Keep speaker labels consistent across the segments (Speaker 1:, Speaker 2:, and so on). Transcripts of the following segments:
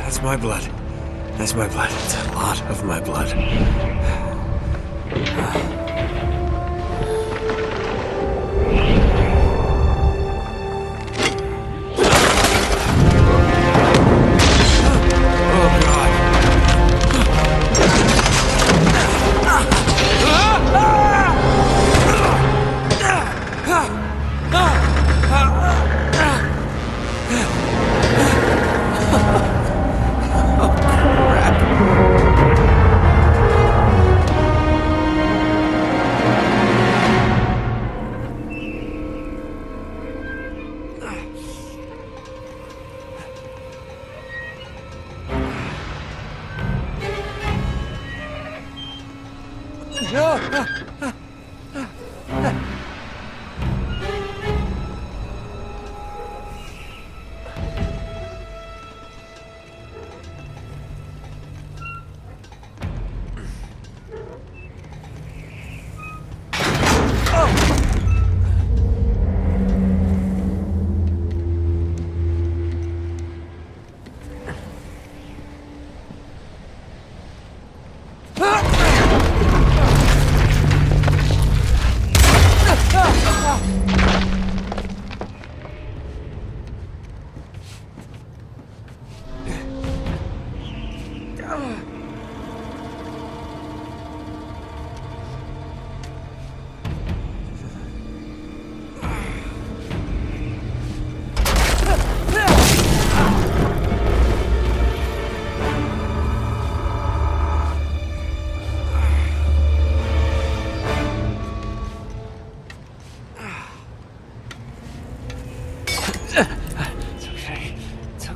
Speaker 1: That's my blood. That's my blood. It's a lot of my blood.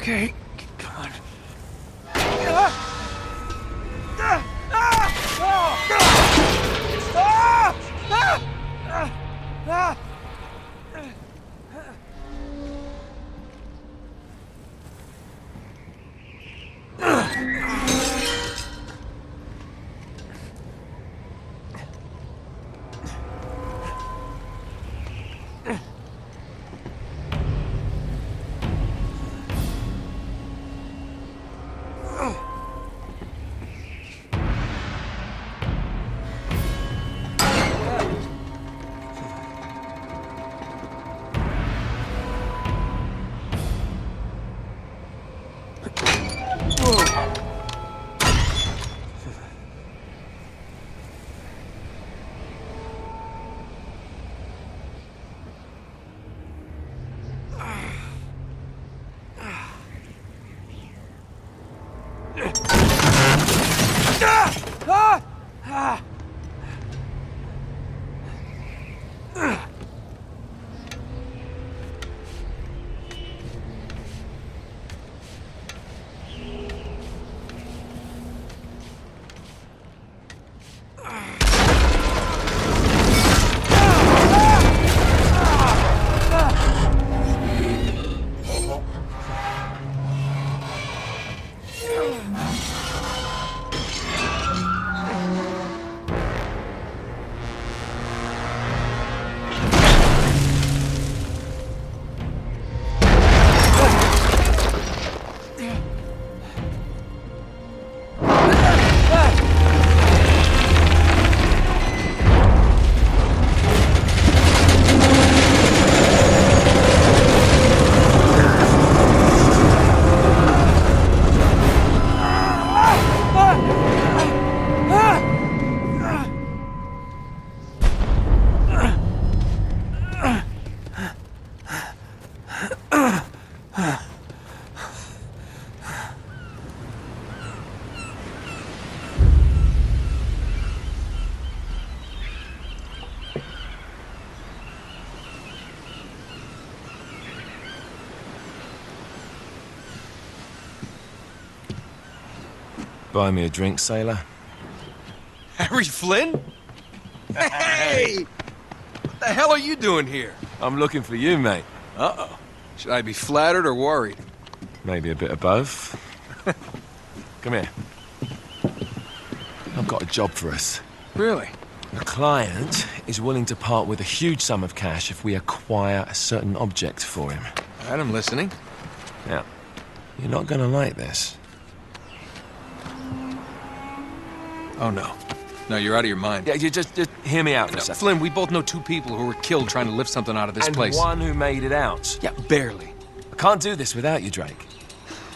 Speaker 1: Okay, come on.
Speaker 2: Buy me a drink, sailor?
Speaker 3: Harry Flynn? Hey! What the hell are you doing here?
Speaker 2: I'm looking for you, mate.
Speaker 3: Uh-oh. Should I be flattered or worried?
Speaker 2: Maybe a bit of both. Come here. I've got a job for us.
Speaker 3: Really?
Speaker 2: The client is willing to part with a huge sum of cash if we acquire a certain object for him.
Speaker 3: All right, I'm listening.
Speaker 2: Now, you're not gonna like this.
Speaker 3: Oh, no. No, you're out of your mind.
Speaker 2: Yeah, you just hear me out for a second.
Speaker 3: Flynn, we both know two people who were killed trying to lift something out of this
Speaker 2: And
Speaker 3: place.
Speaker 2: one who made it out.
Speaker 3: Yeah, barely.
Speaker 2: I can't do this without you, Drake.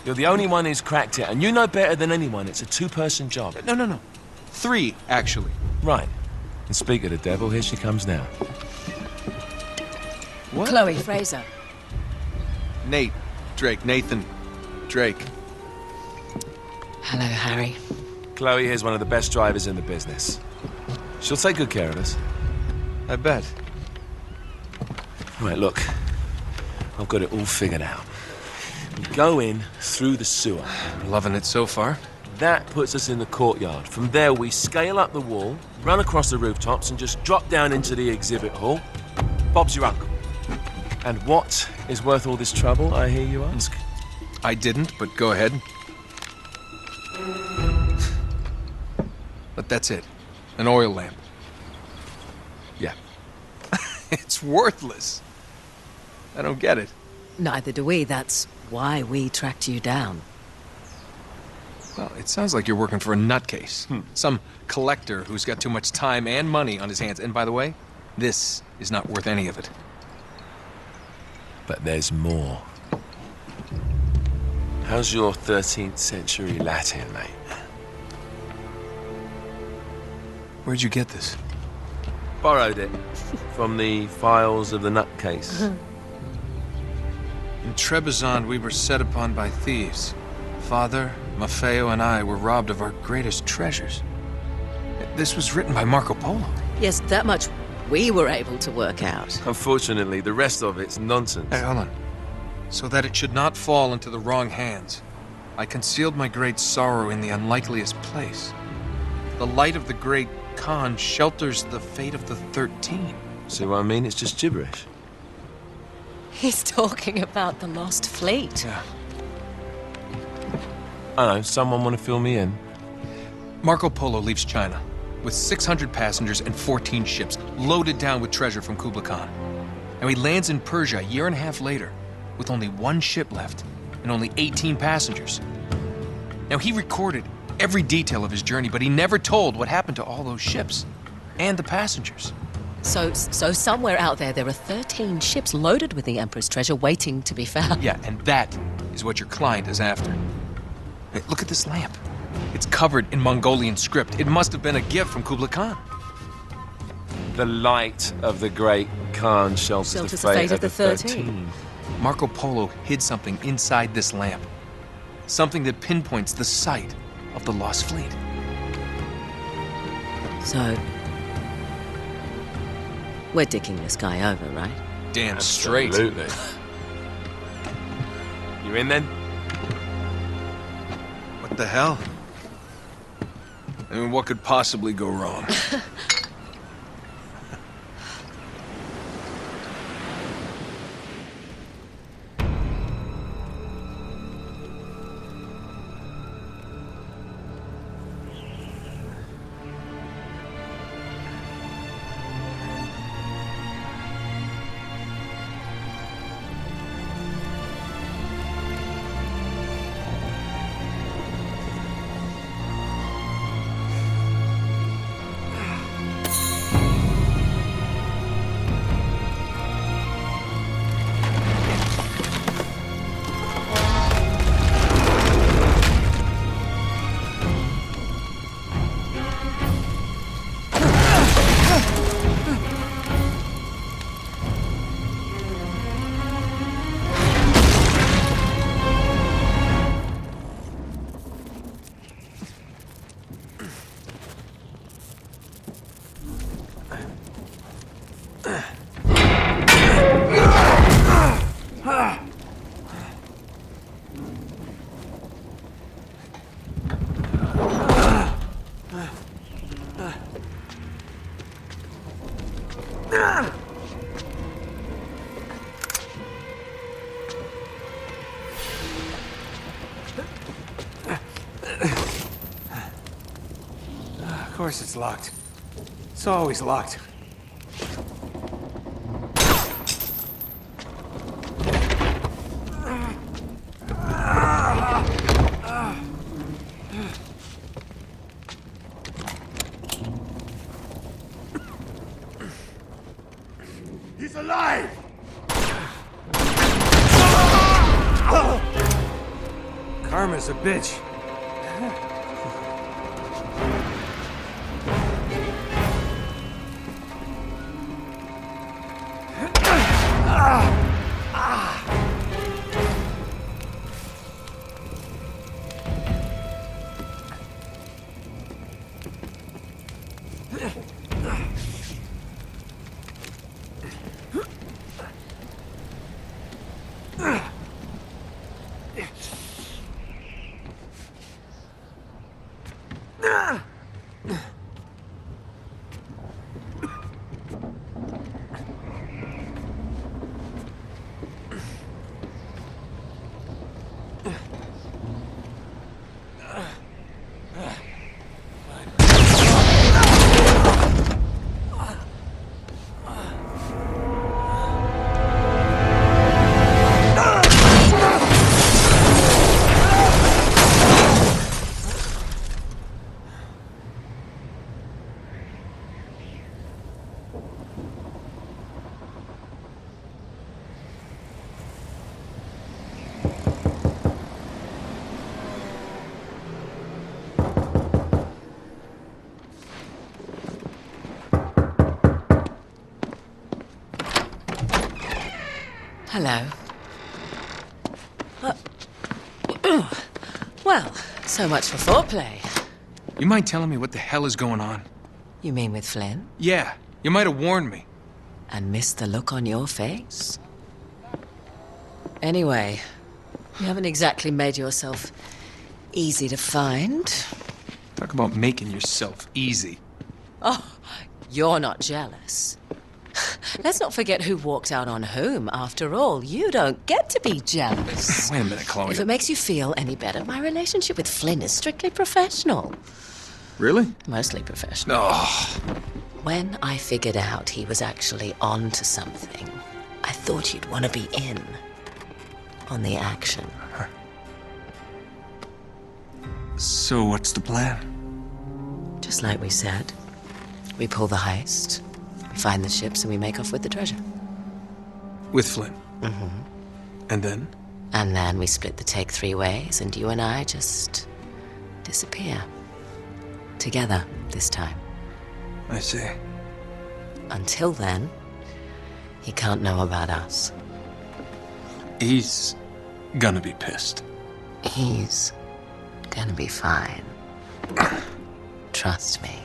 Speaker 2: You're the only one who's cracked it, and you know better than anyone it's a two-person job.
Speaker 3: No. 3, actually.
Speaker 2: Right. And speak of the devil, here she comes now.
Speaker 3: What?
Speaker 4: Chloe Fraser.
Speaker 3: Nate. Drake. Nathan. Drake.
Speaker 4: Hello, Harry.
Speaker 2: Chloe here's one of the best drivers in the business. She'll take good care of us.
Speaker 3: I bet.
Speaker 2: Right, look. I've got it all figured out. We go in through the sewer.
Speaker 3: Loving it so far.
Speaker 2: That puts us in the courtyard. From there, we scale up the wall, run across the rooftops, and just drop down into the exhibit hall. Bob's your uncle. And what is worth all this trouble, I hear you ask?
Speaker 3: I didn't, but go ahead. But that's it. An oil lamp.
Speaker 2: Yeah.
Speaker 3: It's worthless. I don't get it.
Speaker 4: Neither do we. That's why we tracked you down.
Speaker 3: Well, it sounds like you're working for a nutcase. Some collector who's got too much time and money on his hands. And by the way, this is not worth any of it.
Speaker 2: But there's more. How's your 13th century Latin, mate?
Speaker 3: Where'd you get this?
Speaker 2: Borrowed it from the files of the nutcase.
Speaker 3: In Trebizond, we were set upon by thieves. Father, Maffeo, and I were robbed of our greatest treasures. This was written by Marco Polo.
Speaker 4: Yes, that much we were able to work out.
Speaker 2: Unfortunately, the rest of it's nonsense.
Speaker 3: Hey, hold on. So that it should not fall into the wrong hands, I concealed my great sorrow in the unlikeliest place. The light of the great Khan shelters the fate of the 13.
Speaker 2: See what I mean? It's just gibberish.
Speaker 4: He's talking about the Lost Fleet.
Speaker 3: Yeah.
Speaker 2: I know, someone want to fill me in?
Speaker 3: Marco Polo leaves China with 600 passengers and 14 ships loaded down with treasure from Kublai Khan. And he lands in Persia a year and a half later with only 1 ship left and only 18 passengers. Now, he recorded every detail of his journey, but he never told what happened to all those ships and the passengers.
Speaker 4: So somewhere out there are 13 ships loaded with the Emperor's treasure waiting to be found.
Speaker 3: Yeah, and that is what your client is after. Hey, look at this lamp. It's covered in Mongolian script. It must have been a gift from Kublai Khan.
Speaker 2: The light of the great Khan shelters the fate of the 13.
Speaker 3: Marco Polo hid something inside this lamp. Something that pinpoints the site of the Lost Fleet.
Speaker 4: So, we're dicking this guy over, right?
Speaker 3: Damn straight.
Speaker 2: Absolutely. You in then?
Speaker 3: What the hell? I mean, what could possibly go wrong?
Speaker 1: Of course it's locked. It's always locked.
Speaker 5: He's alive!
Speaker 1: Karma's a bitch.
Speaker 4: Hello. Well, so much for foreplay.
Speaker 3: You mind telling me what the hell is going on?
Speaker 4: You mean with Flynn?
Speaker 3: Yeah, you might have warned me.
Speaker 4: And missed the look on your face? Anyway, you haven't exactly made yourself easy to find.
Speaker 3: Talk about making yourself easy.
Speaker 4: Oh, you're not jealous. Let's not forget who walked out on whom. After all, you don't get to be jealous.
Speaker 3: Wait a minute, Chloe.
Speaker 4: If it makes you feel any better, my relationship with Flynn is strictly professional.
Speaker 3: Really?
Speaker 4: Mostly professional.
Speaker 3: Oh,
Speaker 4: When I figured out he was actually on to something, I thought you'd want to be in on the action.
Speaker 3: so what's the plan?
Speaker 4: Just like we said. We pull the heist, we find the ships, and we make off with the treasure.
Speaker 3: With Flynn?
Speaker 4: Mm-hmm.
Speaker 3: And then?
Speaker 4: And then we split the take 3 ways, and you and I just disappear. Together, this time.
Speaker 3: I see.
Speaker 4: Until then, he can't know about us.
Speaker 3: He's gonna be pissed.
Speaker 4: He's gonna be fine. Trust me.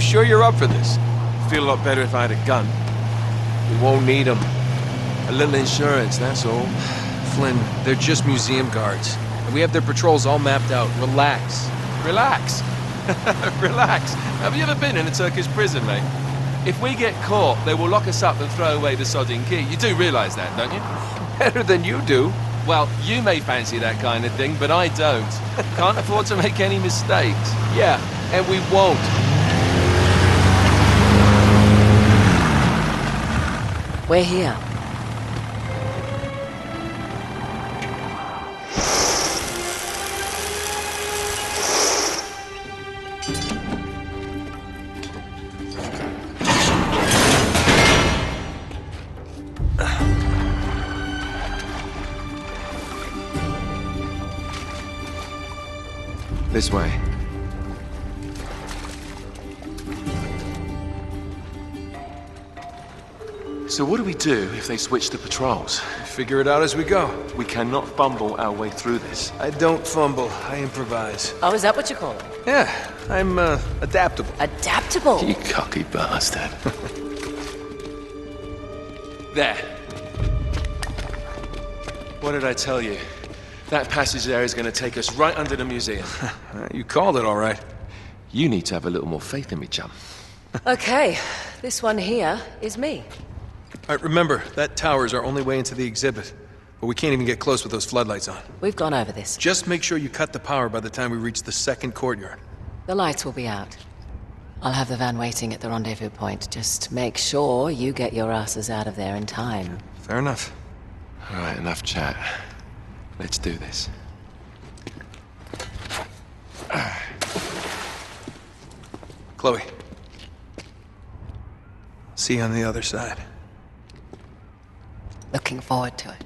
Speaker 3: sure you're up for this?
Speaker 2: Feel a lot better if I had a gun. We won't need them. A little insurance, that's all.
Speaker 3: Flynn, they're just museum guards. And we have their patrols all mapped out. Relax.
Speaker 2: Relax. Relax. Have you ever been in a Turkish prison, mate? If we get caught, they will lock us up and throw away the sodding key. You do realise that, don't you?
Speaker 3: Better than you do.
Speaker 2: Well, you may fancy that kind of thing, but I don't. Can't afford to make any mistakes.
Speaker 3: Yeah, and we won't.
Speaker 4: We're here.
Speaker 2: This way. So what do we do if they switch the patrols?
Speaker 3: Figure it out as we go.
Speaker 2: We cannot fumble our way through this.
Speaker 3: I don't fumble, I improvise.
Speaker 4: Oh, is that what you call it?
Speaker 3: Yeah, I'm, adaptable.
Speaker 4: Adaptable.
Speaker 2: You cocky bastard. There. What did I tell you? That passage there is going to take us right under the museum.
Speaker 3: You called it all right.
Speaker 2: You need to have a little more faith in me, chum.
Speaker 4: Okay, this one here is me.
Speaker 3: All right, remember, that tower is our only way into the exhibit. But we can't even get close with those floodlights on.
Speaker 4: We've gone over this.
Speaker 3: Just make sure you cut the power by the time we reach the second courtyard.
Speaker 4: The lights will be out. I'll have the van waiting at the rendezvous point. Just make sure you get your asses out of there in time.
Speaker 3: Fair enough.
Speaker 2: All right, enough chat. Let's do this.
Speaker 3: Chloe. See you on the other side.
Speaker 4: Looking forward to it.